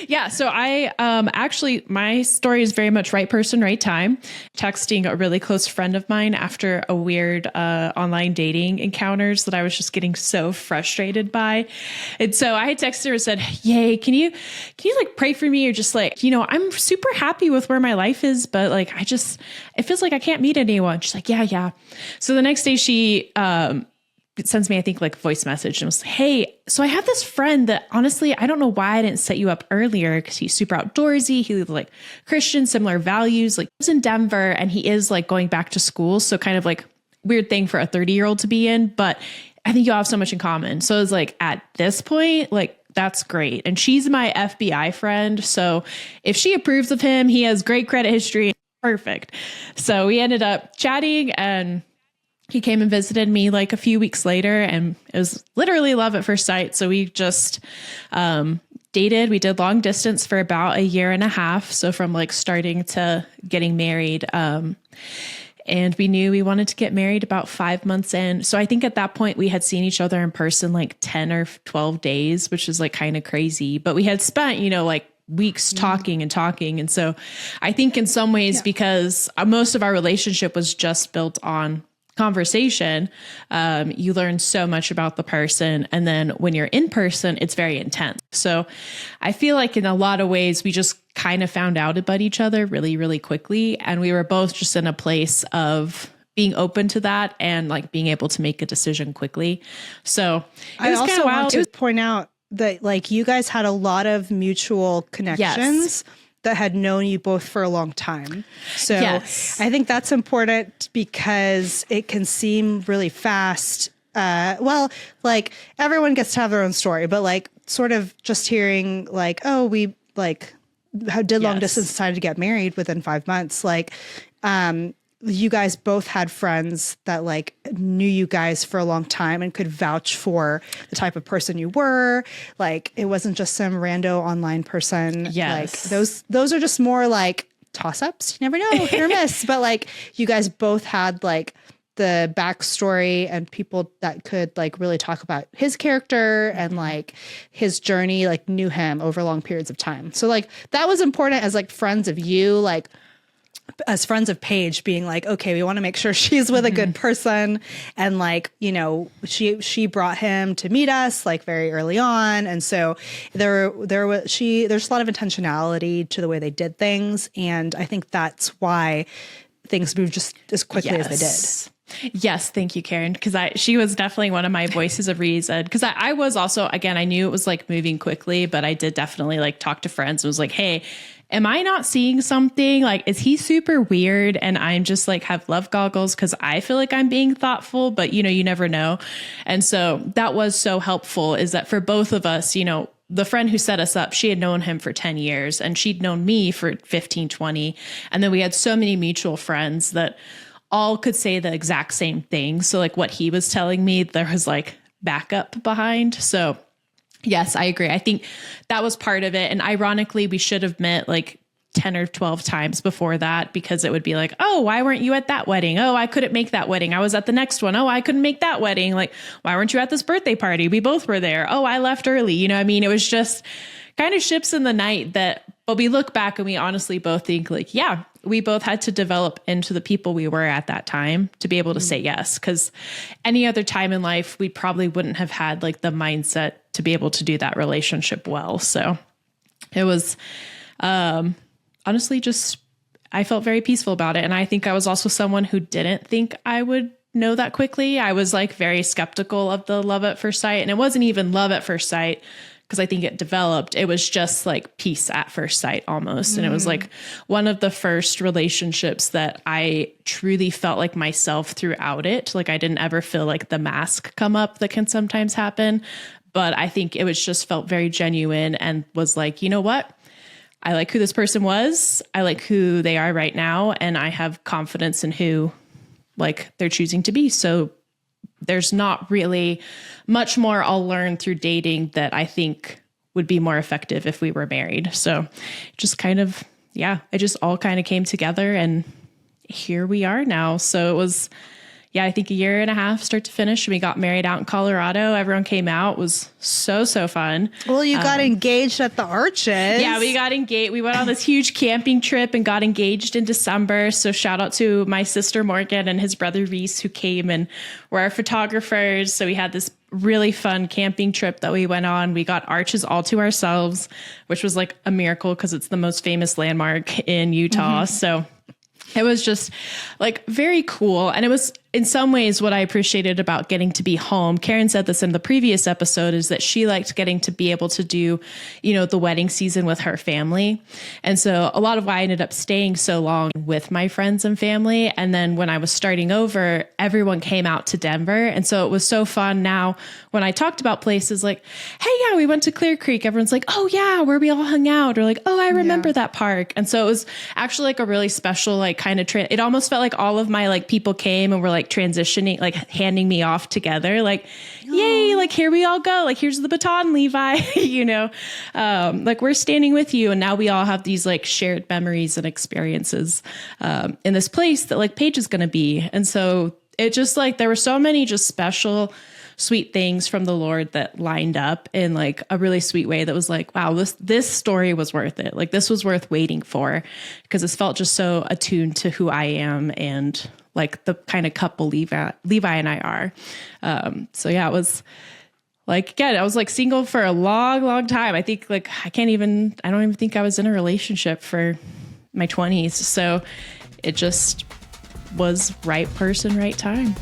Yeah. So I actually, my story is very much right person, right time. Texting a really close friend of mine after a weird online dating encounters that I was just getting so frustrated by. And so I had texted her and said, yay, can you like pray for me? Or just like, I'm super happy with where my life is, but like, it feels like I can't meet anyone. She's like, yeah. So the next day she, it sends me, I think, like a voice message and was like, hey, so I have this friend that honestly, I don't know why I didn't set you up earlier because he's super outdoorsy. He lives like Christian, similar values, like lives in Denver and he is like going back to school. So kind of like weird thing for a 30-year-old to be in, but I think you all have so much in common. So it's like at this point, like that's great. And she's my FBI friend. So if she approves of him, he has great credit history. Perfect. So we ended up chatting and he came and visited me like a few weeks later and it was literally love at first sight. So we just dated. We did long distance for about a year and a half. So from like starting to getting married. And we knew we wanted to get married about 5 months in. So I think at that point we had seen each other in person like 10 or 12 days, which is like kind of crazy. But we had spent, like weeks talking. And so I think in some ways, because most of our relationship was just built on conversation, you learn so much about the person. And then when you're in person, it's very intense. So I feel like in a lot of ways, we just kind of found out about each other really, really quickly. And we were both just in a place of being open to that and like being able to make a decision quickly. So I also want to point out that like you guys had a lot of mutual connections that had known you both for a long time. So I think that's important because it can seem really fast. Like everyone gets to have their own story, but like sort of just hearing like, oh, we like how did long distance decided to get married within 5 months. Like, you guys both had friends that like knew you guys for a long time and could vouch for the type of person you were. Like it wasn't just some rando online person. Yes. Like those are just more like toss ups. You never know, hit or miss. But like you guys both had like the backstory and people that could like really talk about his character and like his journey, like knew him over long periods of time. So like that was important as like friends of you, like as friends of Paige being like, okay, we want to make sure she's with a good person. And like, she brought him to meet us like very early on. And so there's a lot of intentionality to the way they did things. And I think that's why things moved just as quickly as they did. Yes. Thank you, Keren. Because she was definitely one of my voices of reason. Because I was also, again, I knew it was like moving quickly, but I did definitely like talk to friends and was like, hey, am I not seeing something? Like, is he super weird? And I'm just like have love goggles because I feel like I'm being thoughtful, but you never know. And so that was so helpful is that for both of us, the friend who set us up, she had known him for 10 years and she'd known me for 15, 20. And then we had so many mutual friends that all could say the exact same thing. So like what he was telling me, there was like backup behind. So yes, I agree. I think that was part of it. And ironically, we should have met like 10 or 12 times before that because it would be like, oh, why weren't you at that wedding? Oh, I couldn't make that wedding. I was at the next one. Oh, I couldn't make that wedding. Like, why weren't you at this birthday party? We both were there. Oh, I left early. It was just kind of ships in the night but we look back and we honestly both think like, yeah, we both had to develop into the people we were at that time to be able to say yes. Because any other time in life, we probably wouldn't have had like the mindset to be able to do that relationship well. So it was honestly just, I felt very peaceful about it. And I think I was also someone who didn't think I would know that quickly. I was like very skeptical of the love at first sight. And it wasn't even love at first sight because I think it developed. It was just like peace at first sight almost. And it was like one of the first relationships that I truly felt like myself throughout it. Like I didn't ever feel like the mask come up that can sometimes happen. But I think it was just felt very genuine and was like, you know what? I like who this person was. I like who they are right now. And I have confidence in who like they're choosing to be. So there's not really much more I'll learn through dating that I think would be more effective if we were married. So just kind of, it just all kind of came together and here we are now. So it was, I think a year and a half start to finish. And we got married out in Colorado. Everyone came out. It was so fun. Well, you got engaged at the Arches. Yeah, we got engaged. We went on this huge camping trip and got engaged in December. So shout out to my sister Morgan and his brother Reese, who came and were our photographers. So we had this really fun camping trip that we went on. We got Arches all to ourselves, which was like a miracle because it's the most famous landmark in Utah. So it was just like very cool. And it was in some ways what I appreciated about getting to be home. Keren said this in the previous episode, is that she liked getting to be able to do, the wedding season with her family. And so a lot of why I ended up staying so long with my friends and family. And then when I was starting over, everyone came out to Denver. And so it was so fun. Now, when I talked about places like, hey, yeah, we went to Clear Creek, everyone's like, oh yeah, where we all hung out, or like, oh, I remember that park. And so it was actually like a really special, like kind of, it almost felt like all of my like people came and were like transitioning, like handing me off together, like, yay, like here we all go, like here's the baton, Levi, like we're standing with you. And now we all have these like shared memories and experiences in this place that like Page is going to be. And so it just like, there were so many just special, sweet things from the Lord that lined up in like a really sweet way that was like, wow, this story was worth it. Like this was worth waiting for, because it felt just so attuned to who I am and like the kind of couple Levi and I are. So yeah, it was like, again, I was like single for a long time. I think like, I don't even think I was in a relationship for my 20s. So it just was right person, right time.